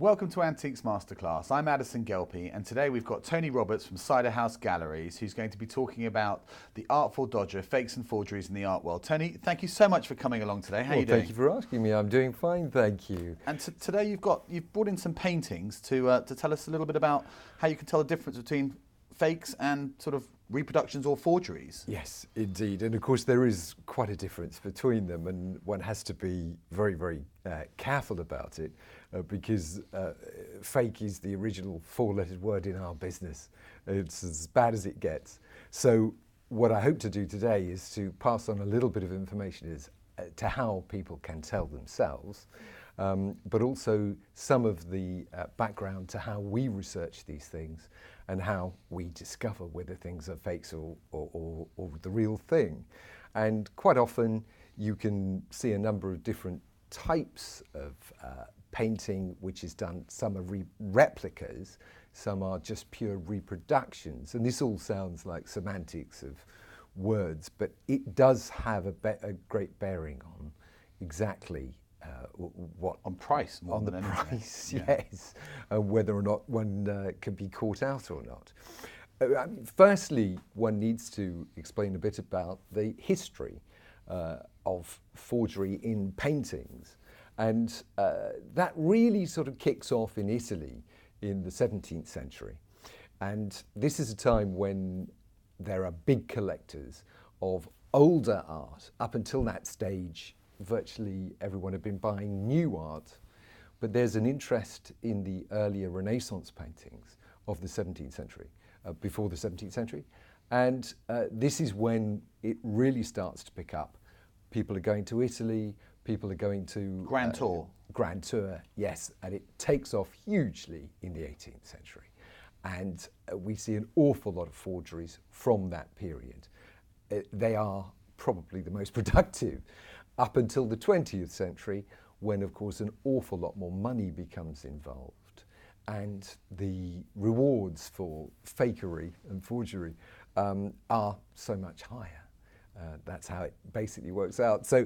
Welcome to Antiques Masterclass. I'm Addison Gelpie, and today we've got Tony Roberts from Cider House Galleries, who's going to be talking about the Artful Dodger, fakes and forgeries in the art world. Tony, thank you so much for coming along today. How are you doing? Thank you for asking me. I'm doing fine, thank you. And today you've brought in some paintings to tell us a little bit about how you can tell the difference between fakes and sort of reproductions or forgeries. Yes, indeed. And of course there is quite a difference between them, and one has to be very, very careful about it because fake is the original four-lettered word in our business. It's as bad as it gets. So what I hope to do today is to pass on a little bit of information to how people can tell themselves, but also some of the background to how we research these things and how we discover whether things are fakes or the real thing. And quite often you can see a number of different types of painting which is done. Some are replicas, some are just pure reproductions. And this all sounds like semantics of words, but it does have a great bearing on exactly what on price more on than the anything. price, Yeah. yes, and whether or not one can be caught out or not. I mean, firstly, one needs to explain a bit about the history of forgery in paintings, and that really sort of kicks off in Italy in the 17th century, and this is a time when there are big collectors of older art. Up until that stage, virtually everyone had been buying new art, but there's an interest in the earlier Renaissance paintings of the 17th century, before the 17th century, and this is when it really starts to pick up. People are going to Italy, people are going to Grand Tour. Grand Tour, yes, and it takes off hugely in the 18th century, and we see an awful lot of forgeries from that period. They are probably the most productive up until the 20th century, when of course an awful lot more money becomes involved and the rewards for fakery and forgery are so much higher. That's how it basically works out. So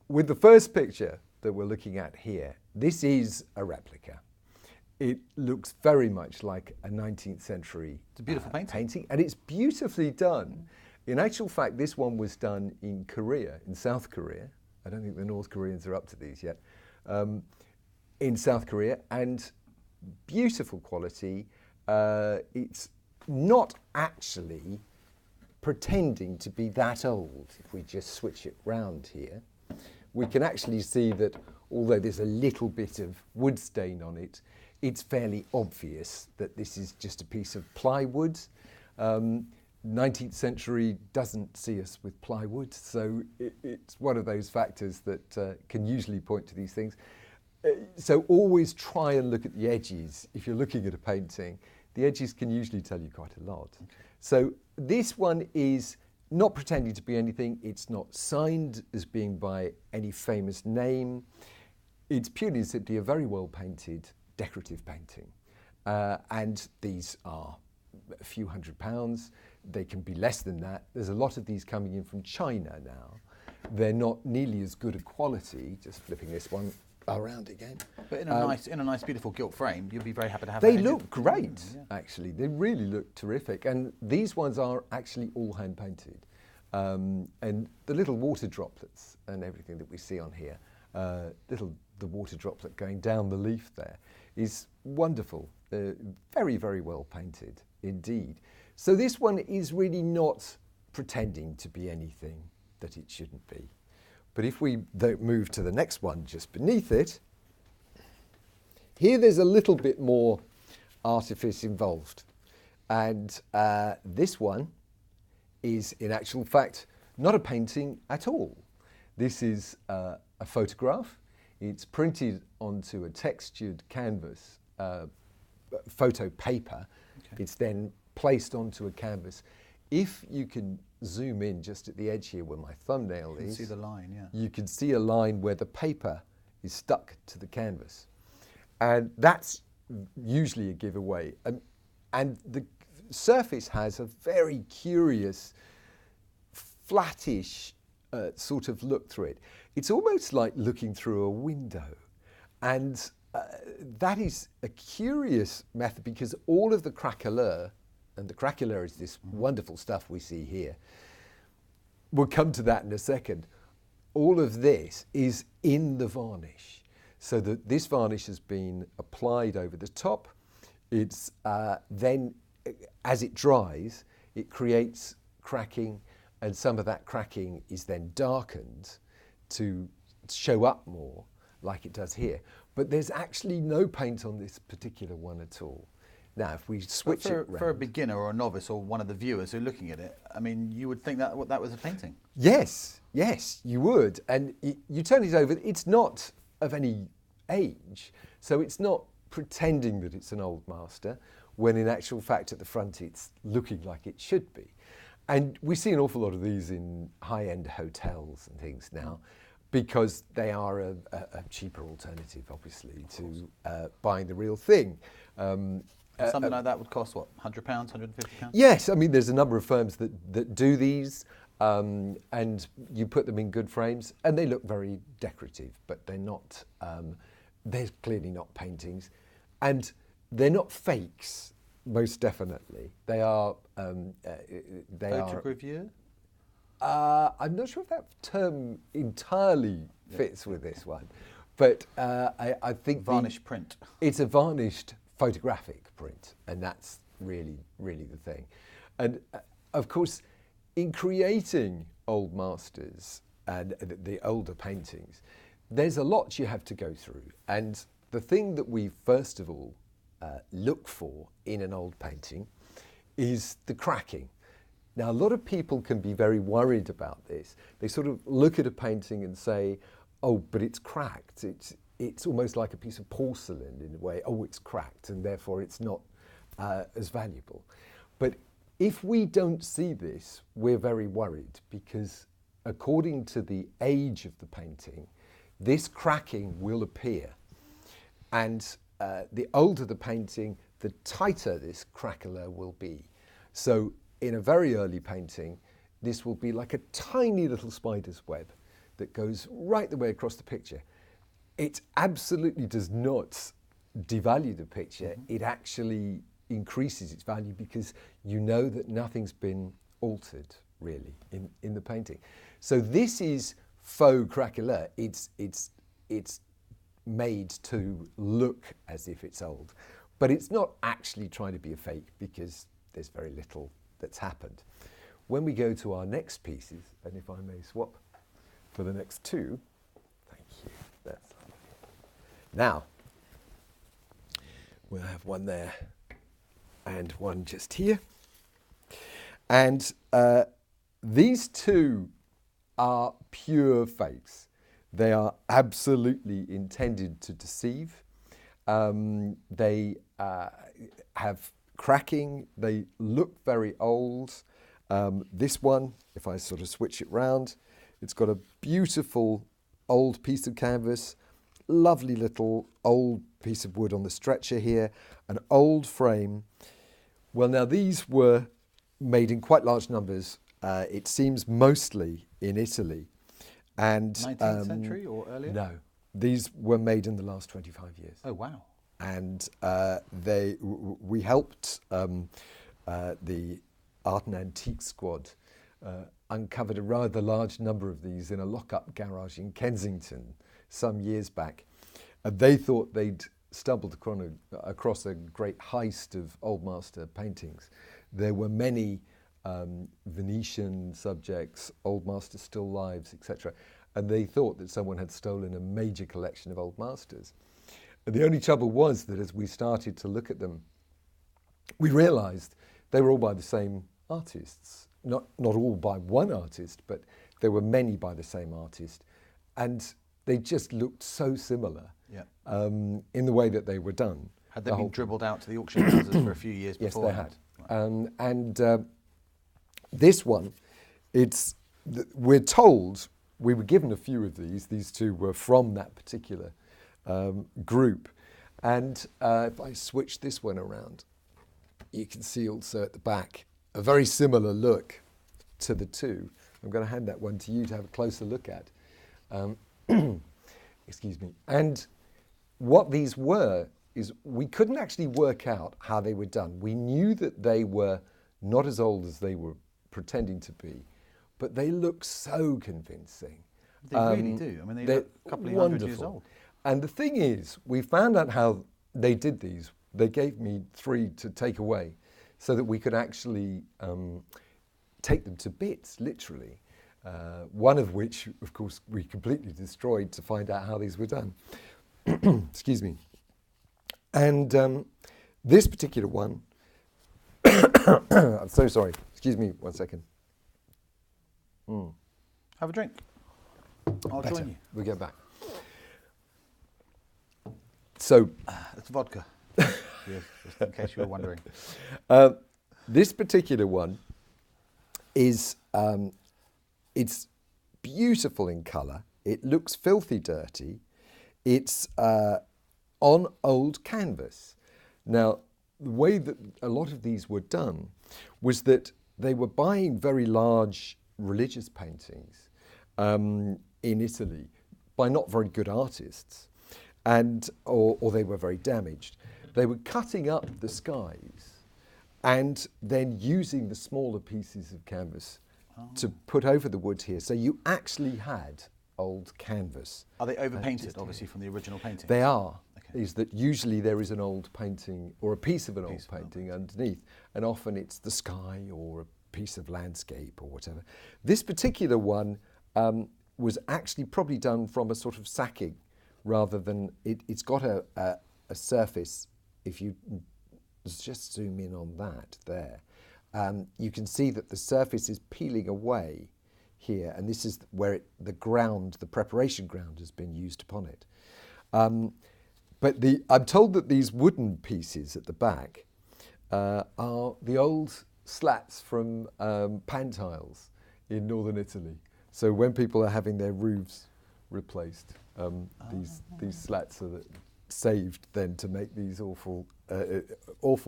with the first picture that we're looking at here, this is a replica. It looks very much like a 19th century It's a beautiful painting. and it's beautifully done. In actual fact, this one was done in Korea, in South Korea. I don't think the North Koreans are up to these yet. In South Korea, and beautiful quality. It's not actually pretending to be that old. If we just switch it round here, we can actually see that although there's a little bit of wood stain on it, it's fairly obvious that this is just a piece of plywood. 19th century doesn't see us with plywood, so it's one of those factors that can usually point to these things. So always try and look at the edges. If you're looking at a painting, the edges can usually tell you quite a lot. Okay. So this one is not pretending to be anything. It's not signed as being by any famous name. It's purely and simply a very well painted decorative painting. And these are a few £100s. They can be less than that. There's a lot of these coming in from China now. They're not nearly as good a quality. Just flipping this one around again. But in a nice, beautiful gilt frame, you'll be very happy to have. They look great, actually. They really look terrific. And these ones are actually all hand painted. And the little water droplets and everything that we see on here, the water droplet going down the leaf there is wonderful. Very, very well painted indeed. So this one is really not pretending to be anything that it shouldn't be. But if we move to the next one just beneath it, here there's a little bit more artifice involved. And this one is in actual fact not a painting at all. This is a photograph. It's printed onto a textured canvas, photo paper. Okay. It's then placed onto a canvas. If you can zoom in just at the edge here where my thumbnail is, you can see the line, yeah. You can see a line where the paper is stuck to the canvas. And that's usually a giveaway. And the surface has a very curious, flattish sort of look through it. It's almost like looking through a window. And that is a curious method because all of the craquelure, and the craquelure is this wonderful stuff we see here. We'll come to that in a second. All of this is in the varnish. So that this varnish has been applied over the top. It's then, as it dries, it creates cracking, and some of that cracking is then darkened to show up more, like it does here. But there's actually no paint on this particular one at all. Now, if we switch it round, for a beginner or a novice or one of the viewers who are looking at it, I mean, you would think that that was a painting. Yes, you would. And you turn it over, it's not of any age, so it's not pretending that it's an old master, when in actual fact at the front it's looking like it should be. And we see an awful lot of these in high-end hotels and things now, because they are a cheaper alternative, obviously, to buying the real thing. Something like that would cost, what, £100, £150? Yes, I mean, there's a number of firms that do these, and you put them in good frames, and they look very decorative, but they're not, they're clearly not paintings. And they're not fakes, most definitely. They are... Photogravure? I'm not sure if that term entirely fits with this one, but I think Varnish print. It's a varnished photographic print, and that's really, really the thing. And of course, in creating old masters and the older paintings, there's a lot you have to go through. And the thing that we first of all look for in an old painting is the cracking. Now, a lot of people can be very worried about this. They sort of look at a painting and say, oh, but it's cracked. It's almost like a piece of porcelain in a way. Oh, it's cracked, and therefore it's not as valuable. But if we don't see this, we're very worried, because according to the age of the painting, this cracking will appear. And the older the painting, the tighter this craquelure will be. So in a very early painting, this will be like a tiny little spider's web that goes right the way across the picture. It absolutely does not devalue the picture. It actually increases its value, because you know that nothing's been altered really in the painting. So this is faux craquelure. It's made to look as if it's old, but it's not actually trying to be a fake, because there's very little that's happened. When we go to our next pieces, and if I may swap for the next two, thank you, that's lovely. Now, we'll have one there and one just here. And these two are pure fakes. They are absolutely intended to deceive. They have cracking. They look very old. This one, if I sort of switch it round, it's got a beautiful old piece of canvas, lovely little old piece of wood on the stretcher here, an old frame. Well, now these were made in quite large numbers. It seems mostly in Italy. And 19th century or earlier? No, these were made in the last 25 years. Oh, wow. And we helped the Art and Antique Squad uncovered a rather large number of these in a lock-up garage in Kensington some years back. They thought they'd stumbled across a great heist of old master paintings. There were many Venetian subjects, old masters still lives, etc. And they thought that someone had stolen a major collection of old masters. And the only trouble was that as we started to look at them, we realized they were all by the same artists. Not all by one artist, but there were many by the same artist. And they just looked so similar in the way that they were done. Had they been dribbled out to the auction houses for a few years before? Yes, they had. Right. This one, we're told, we were given a few of these two were from that particular group. And if I switch this one around, you can see also at the back a very similar look to the two. I'm going to hand that one to you to have a closer look at. Excuse me. And what these were is we couldn't actually work out how they were done. We knew that they were not as old as they were pretending to be, but they look so convincing. They really do. I mean, they look a couple of hundred years old. And the thing is, we found out how they did these. They gave me 3 to take away so that we could actually take them to bits, literally. One of which, of course, we completely destroyed to find out how these were done. Excuse me. And this particular one, I'm so sorry. Excuse me 1 second. Have a drink. I'll join you. We'll get back. So it's vodka, just in case you were wondering. This particular one is it's beautiful in colour. It looks filthy dirty. It's on old canvas. Now, the way that a lot of these were done was that they were buying very large religious paintings in Italy by not very good artists, and or they were very damaged. They were cutting up the skies and then using the smaller pieces of canvas to put over the wood here. So you actually had old canvas. Are they overpainted, obviously, from the original painting? They are. Okay. Is that usually there is an old painting or a piece of an old painting underneath, and often it's the sky or a piece of landscape or whatever. This particular one was actually probably done from a sort of sacking rather than, it's got a surface. If you just zoom in on that there, you can see that the surface is peeling away here, and this is where the ground, the preparation ground, has been used upon it. But I'm told that these wooden pieces at the back are the old slats from pan tiles in northern Italy. So when people are having their roofs replaced, these slats are saved then to make these awful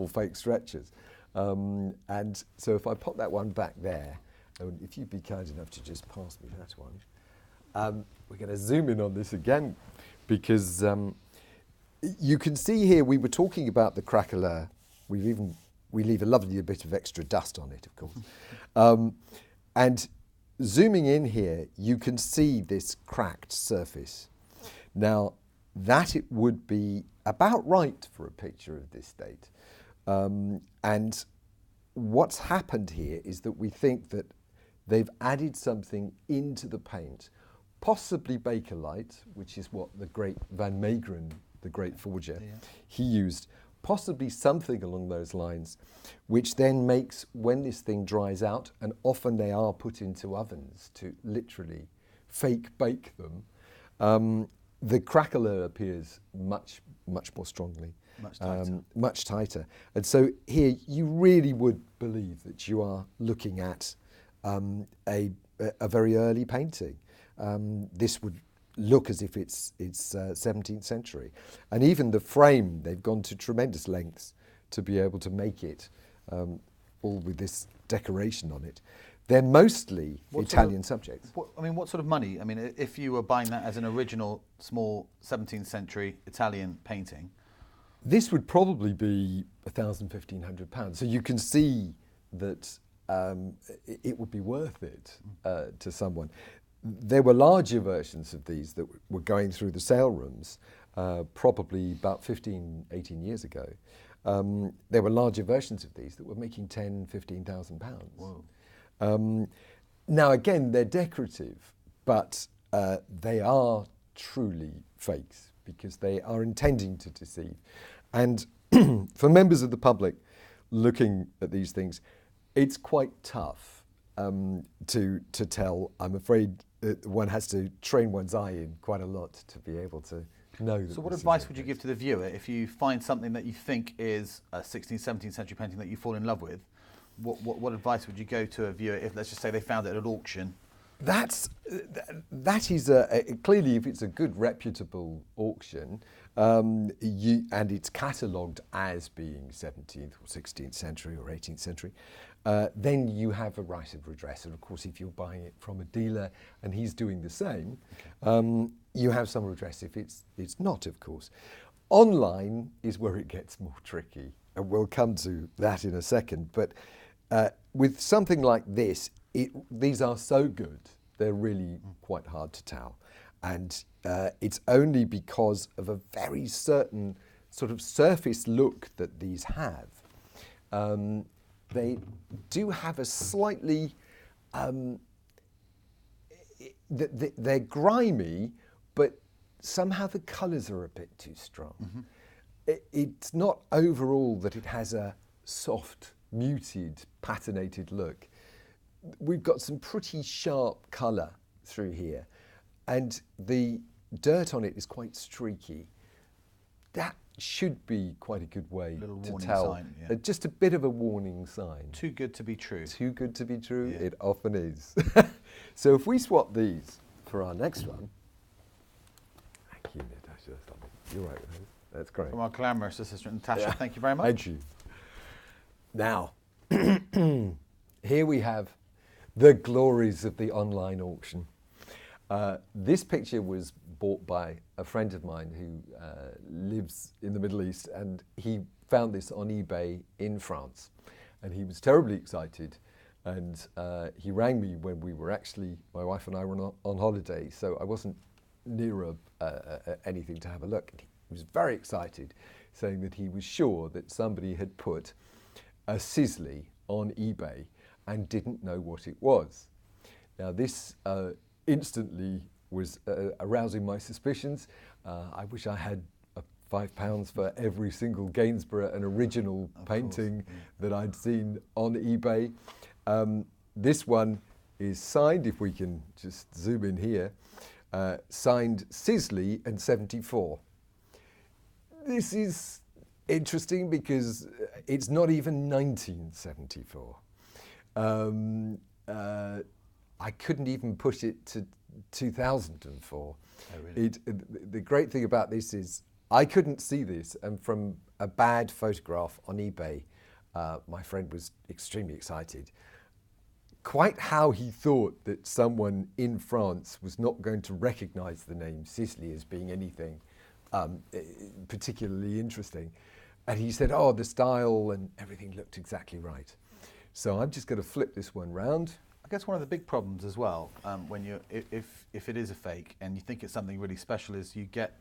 fake stretchers. And so if I pop that one back there, and if you'd be kind enough to just pass me that one, we're going to zoom in on this again, because you can see here we were talking about the craquelure. We leave a lovely bit of extra dust on it, of course. And zooming in here, you can see this cracked surface. Now, that it would be about right for a picture of this date. And what's happened here is that we think that they've added something into the paint, possibly Bakelite, which is what the great Van Meegeren, the great forger, he used, possibly something along those lines, which then makes, when this thing dries out, and often they are put into ovens to literally fake bake them, the craquelure appears much more strongly, much tighter. And so here you really would believe that you are looking at a very early painting. This would look as if it's 17th century. And even the frame, they've gone to tremendous lengths to be able to make it all with this decoration on it. They're mostly Italian subjects. What sort of money? I mean, if you were buying that as an original small 17th century Italian painting, this would probably be £1,000, £1,500. So you can see that it would be worth it to someone. There were larger versions of these that were going through the sale rooms probably about 15, 18 years ago. There were larger versions of these that were making £10,000, £15,000. Whoa. Now again, they're decorative, but they are truly fakes because they are intending to deceive. And for members of the public looking at these things, it's quite tough to tell. I'm afraid one has to train one's eye in quite a lot to be able to know that. So what advice would you give to the viewer if you find something that you think is a 16th, 17th century painting that you fall in love with? What advice would you go to a viewer if, let's just say, they found it at an auction? That is clearly, if it's a good reputable auction, and it's catalogued as being 17th or 16th century or 18th century, then you have a right of redress. And of course, if you're buying it from a dealer and he's doing the same, you have some redress if it's not, of course. Online is where it gets more tricky, and we'll come to that in a second. But with something like this, these are so good, they're really quite hard to tell. And it's only because of a very certain sort of surface look that these have. They do have a slightly, they're grimy, but somehow the colours are a bit too strong. It's not overall that it has a soft, muted, patinated look. We've got some pretty sharp colour through here, and the dirt on it is quite streaky. That should be quite a good way to tell. Sign, yeah. Just a bit of a warning sign. Too good to be true. Too good to be true, Yeah. It often is. So if we swap these for our next one. Thank you, Natasha. You're right with those. That's great. From our glamorous assistant, Natasha, Yeah. thank you very much. Thank you. Now, here we have the glories of the online auction. This picture was bought by a friend of mine who lives in the Middle East, and he found this on eBay in France. And he was terribly excited, and he rang me when we were actually, my wife and I were on holiday, so I wasn't near anything to have a look. And he was very excited, saying that he was sure that somebody had put a Sisley on eBay and didn't know what it was. Now this instantly was arousing my suspicions. I wish I had £5 for every single Gainsborough and original painting that I'd seen on eBay. This one is signed, if we can just zoom in here, signed Sisley and 74. This is interesting because it's not even 1974. I couldn't even push it to 2004. Oh, really? The great thing about this is I couldn't see this, and from a bad photograph on eBay, my friend was extremely excited. Quite how he thought that someone in France was not going to recognize the name Sisley as being anything particularly interesting. And he said, oh, the style and everything looked exactly right. So I'm just going to flip this one round. I guess one of the big problems as well, when you if it is a fake and you think it's something really special, is you get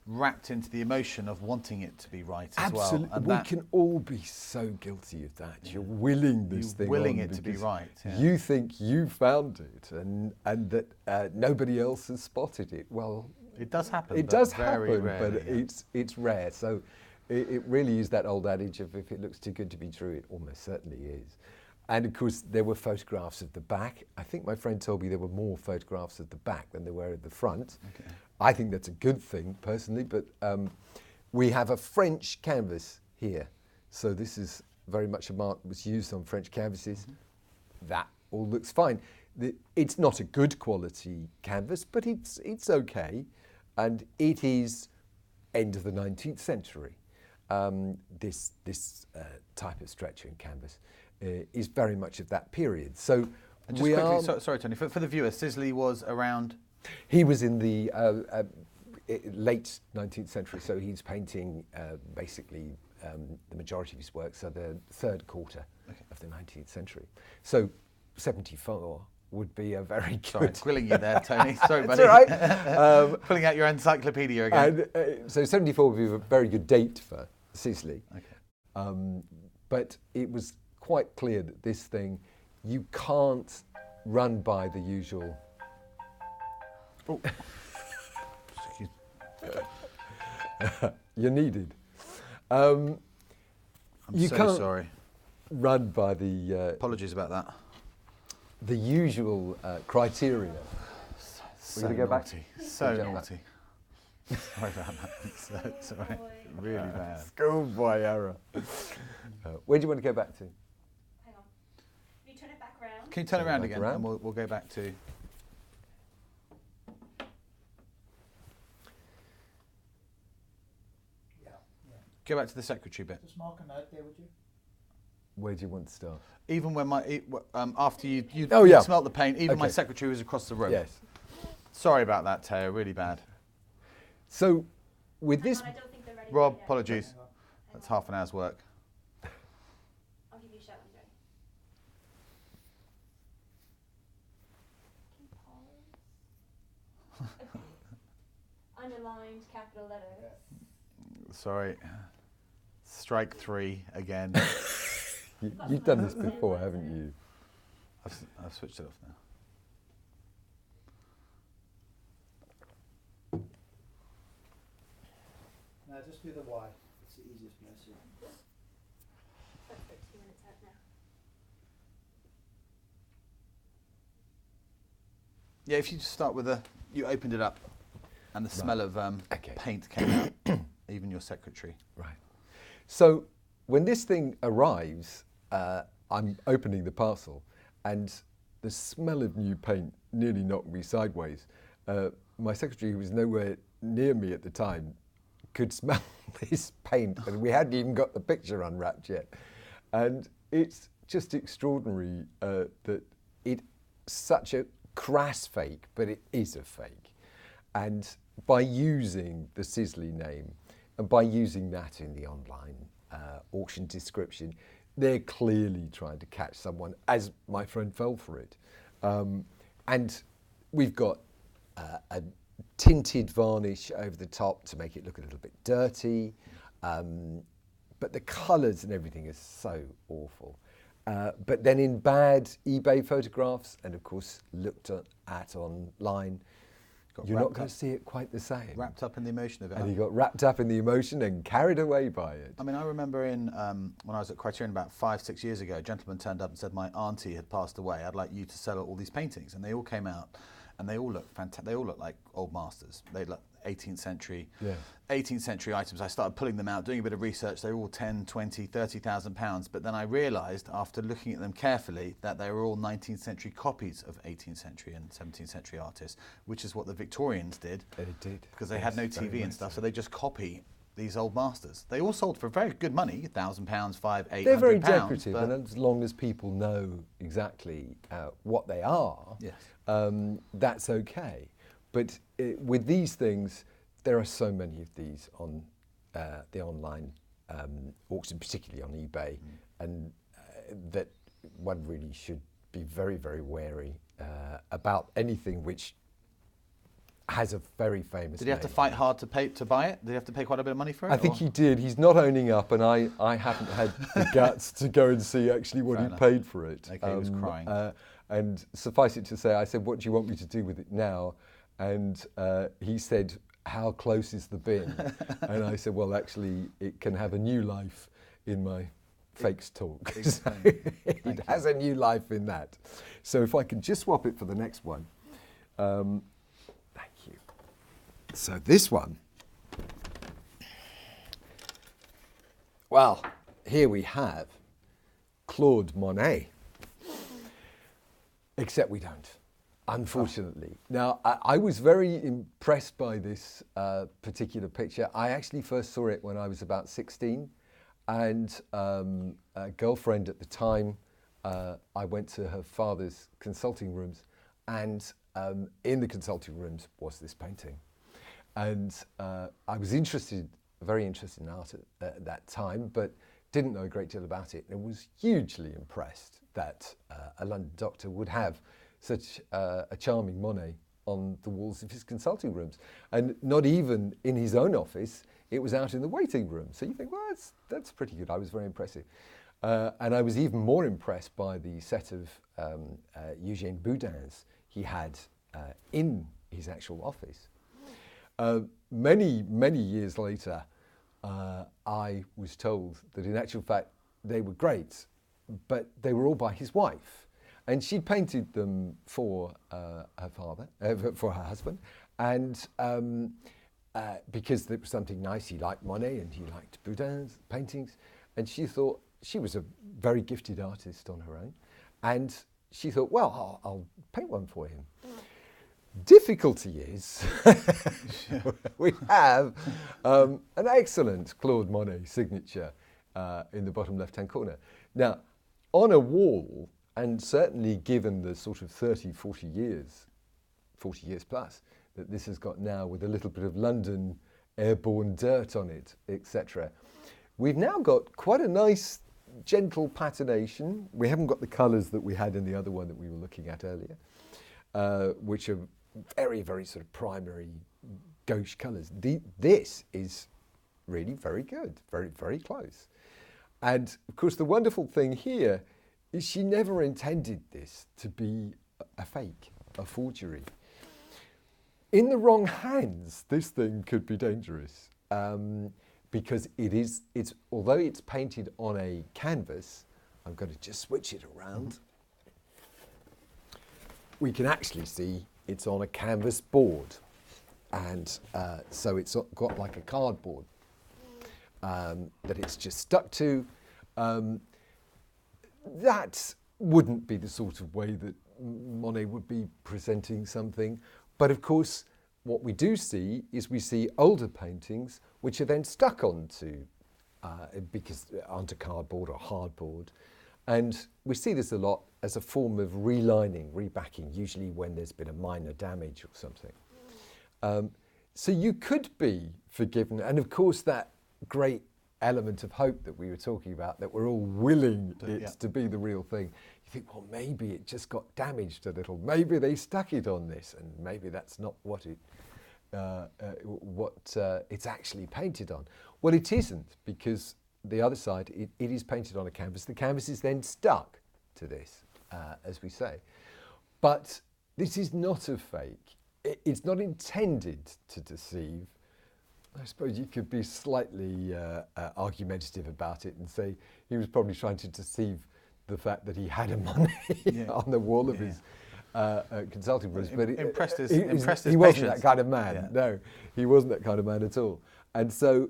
wrapped into the emotion of wanting it to be right as well. Absolutely, And we that, can all be so guilty of that. You're willing this thing willing on it to be because right. Yeah. You think you found it, and that nobody else has spotted it. Well, It does happen. it but does very happen, rarely, but yeah. it's rare. So it really is that old adage of if it looks too good to be true, it almost certainly is. And of course, there were photographs of the back. I think my friend told me there were more photographs of the back than there were of the front. Okay. I think that's a good thing, personally, but we have a French canvas here. So this is very much a mark that was used on French canvases. Mm-hmm. That all looks fine. It's not a good quality canvas, but it's okay. And it is end of the 19th century. This type of stretching canvas is very much of that period. So And just quickly, sorry, Tony, for the viewer, Sisley was around. He was in the late 19th century, so he's painting basically the majority of his works are the third quarter of the 19th century. So 74 would be a very good... Sorry, grilling you there, Tony. Sorry, buddy. It's all right. Pulling out your encyclopedia again. And, so 74 would be a very good date for Sisley. Okay. But it was quite clear that this thing, you can't run by the usual... Oh. You're needed. I'm you so can't sorry. run by the Apologies about that. the usual criteria. So We're gonna go back? naughty. So Go back. naughty. Sorry about that. Sorry. Really bad. Schoolboy error. Where do you want to go back to? Hang on. Can you turn it back round? Can you turn Turn it around back again, around. and we'll go back to... Go back to the secretary bit. Just mark a note there, would you? Where do you want to start? Even when after you Oh, yeah. smelt the paint, even my Okay. secretary was across the room. Yes. Sorry about that, Teo. Really bad. So with Hang this, on, I don't think they're ready. Rob, yet. apologies. That's half an hour's work. I'll give you a shout when you're ready. Can you pause? Underlined capital letters. Sorry. Strike 3 again. you've done this before, haven't you? I've switched it off now. No, just do the Y. It's the easiest place. Yeah. That's 13 minutes out now. Yeah, if you just start with you opened it up and the smell of Okay. paint came out, even your secretary. Right. So when this thing arrives, I'm opening the parcel and the smell of new paint nearly knocked me sideways. My secretary, who was nowhere near me at the time, could smell this paint, and we hadn't even got the picture unwrapped yet. And it's just extraordinary that it's such a crass fake, but it is a fake. And by using the Sisley name, and by using that in the online auction description, they're clearly trying to catch someone, as my friend fell for it. And we've got a tinted varnish over the top to make it look a little bit dirty. But the colours and everything is so awful. But then in bad eBay photographs, and of course looked at online, you're not going to see it quite the same. Wrapped up in the emotion of it. And he got wrapped up in the emotion and carried away by it. I mean, I remember when I was at Criterion about 5-6 years ago, a gentleman turned up and said, my auntie had passed away, I'd like you to sell all these paintings. And they all came out and they all look fantastic. They all look like old masters. They look 18th century, 18th century items. I started pulling them out, doing a bit of research. They were all 10, 20, 30,000 pounds. But then I realised after looking at them carefully that they were all 19th century copies of 18th century and 17th century artists, which is what the Victorians did. They did. Because they had no TV and stuff, so they just copy these old masters. They all sold for very good money, £1,000, £500, £800. They're very decorative, and as long as people know exactly what they are, Yes. That's okay. But with these things, there are so many of these on the online auction, particularly on eBay, and that one really should be very, very wary about anything which has a very famous Did he have to name. fight hard to buy it? Did he have to pay quite a bit of money for it? I think he did. He's not owning up, and I haven't had the guts to go and see actually what Fair he enough. paid for it. Okay, he was crying. And suffice it to say, I said, what do you want me to do with it now? And he said, how close is the bin? And I said, well, actually, it can have a new life in my fakes talk. So it has a new life in that. So if I can just swap it for the next one. Thank you. So this one, well, here we have Claude Monet, except we don't, unfortunately. Now, I was very impressed by this particular picture. I actually first saw it when I was about 16, and a girlfriend at the time, I went to her father's consulting rooms, and in the consulting rooms was this painting. And I was very interested in art at that time, but didn't know a great deal about it, and was hugely impressed that a London doctor would have such a charming Monet on the walls of his consulting rooms. And not even in his own office, it was out in the waiting room. So you think, well, that's pretty good. I was very impressive. And I was even more impressed by the set of Eugène Boudins he had in his actual office. Many, many years later, I was told that in actual fact they were great, but they were all by his wife. And she'd painted them for her father, for her husband, and because there was something nice, he liked Monet and he liked Boudin's paintings, and she thought she was a very gifted artist on her own, and she thought, well, I'll paint one for him. Difficulty is, we have an excellent Claude Monet signature in the bottom left-hand corner. Now, on a wall, and certainly given the sort of 30, 40 years plus, that this has got now with a little bit of London airborne dirt on it, etc. We've now got quite a nice gentle patination. We haven't got the colours that we had in the other one that we were looking at earlier, which are very, very sort of primary gauche colours. This is really very good, very, very close. And of course, the wonderful thing here is she never intended this to be a fake, a forgery. In the wrong hands, this thing could be dangerous because it's although it's painted on a canvas, I'm going to just switch it around. We can actually see it's on a canvas board, and so it's got like a cardboard that it's just stuck to. That wouldn't be the sort of way that Monet would be presenting something. But of course, what we do see is we see older paintings which are then stuck onto cardboard or hardboard. And we see this a lot as a form of relining, rebacking, usually when there's been a minor damage or something. So you could be forgiven. And of course, that great element of hope that we were talking about, that we're all willing to be the real thing. You think, well, maybe it just got damaged a little. Maybe they stuck it on this, and maybe that's not what it's actually painted on. Well, it isn't, because the other side, it is painted on a canvas. The canvas is then stuck to this, as we say. But this is not a fake. It's not intended to deceive. I suppose you could be slightly argumentative about it and say he was probably trying to deceive the fact that he had a Monet on the wall of his consulting rooms. But he wasn't that kind of man. Yeah. No, he wasn't that kind of man at all. And so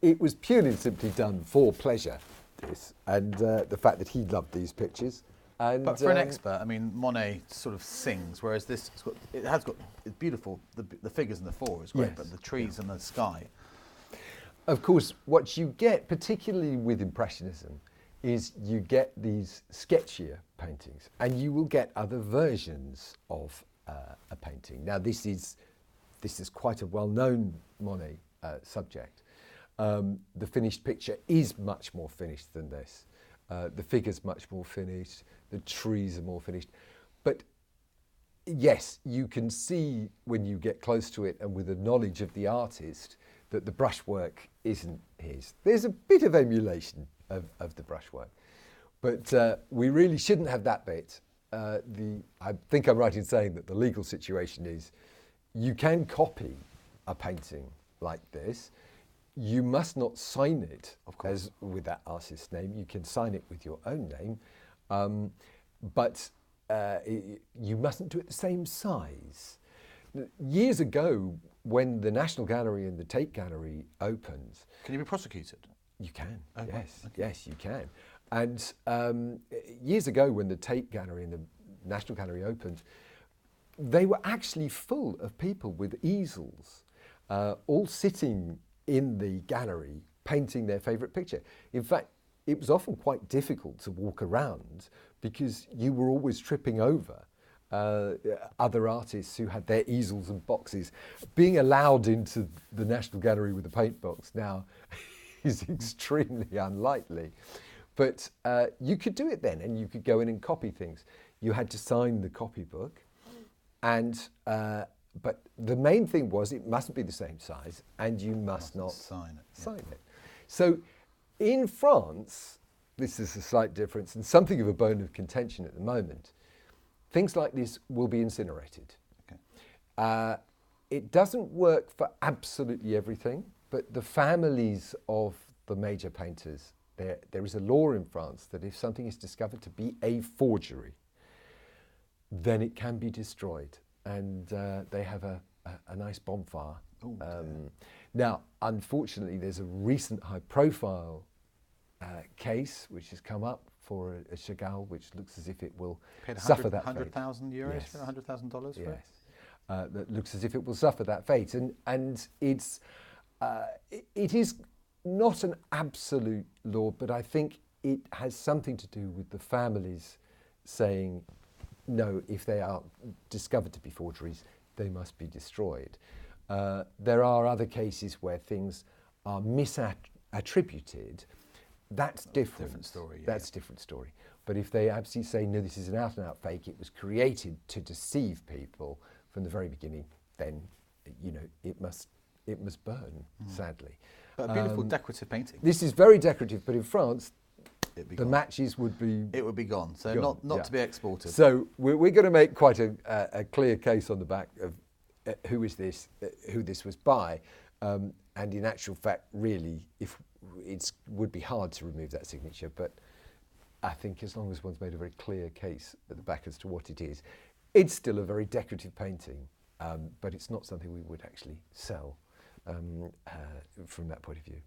it was purely and simply done for pleasure, this, and the fact that he loved these pictures. And, but for an expert, I mean, Monet sort of sings, whereas this, it's beautiful, the figures in the fore is great, yes, but the trees and the sky. Of course, what you get, particularly with Impressionism, is you get these sketchier paintings, and you will get other versions of a painting. Now, this is quite a well-known Monet subject. The finished picture is much more finished than this. The figure's much more finished, the trees are more finished. But yes, you can see when you get close to it and with the knowledge of the artist that the brushwork isn't his. There's a bit of emulation of the brushwork, but we really shouldn't have that bit. I think I'm right in saying that the legal situation is you can copy a painting like this. You must not sign it as with that artist's name. You can sign it with your own name, but you mustn't do it the same size. Years ago, when the National Gallery and the Tate Gallery opened... Can you be prosecuted? You can, yes, you can. And years ago, when the Tate Gallery and the National Gallery opened, they were actually full of people with easels, all sitting in the gallery painting their favourite picture. In fact, it was often quite difficult to walk around because you were always tripping over other artists who had their easels and boxes. Being allowed into the National Gallery with a paint box now is extremely unlikely. But you could do it then, and you could go in and copy things. You had to sign the copybook, and but the main thing was it mustn't be the same size, and you must not sign it. So in France, this is a slight difference and something of a bone of contention at the moment. Things like this will be incinerated. Okay. It doesn't work for absolutely everything, but the families of the major painters, there is a law in France that if something is discovered to be a forgery, then it can be destroyed. And they have a nice bonfire. Now, unfortunately, there's a recent high-profile case which has come up for a Chagall, which looks as if it will suffer that fate. 100,000 euros, yes. $100,000 for it? Yes, that looks as if it will suffer that fate. And it is not an absolute law, but I think it has something to do with the families saying, no, if they are discovered to be forgeries, they must be destroyed. There are other cases where things are misattributed. That's different. Different story, yeah. That's a different story. But if they absolutely say, no, this is an out-and-out fake, it was created to deceive people from the very beginning, then, you know, it must burn, sadly. But a beautiful decorative painting. This is very decorative, but in France, It'd be the gone. matches would be... It would be gone, so gone, not yeah. to be exported. So we're going to make quite a clear case on the back of who is this, who this was by, and in actual fact, really, if would be hard to remove that signature, but I think as long as one's made a very clear case at the back as to what it is, it's still a very decorative painting, but it's not something we would actually sell from that point of view.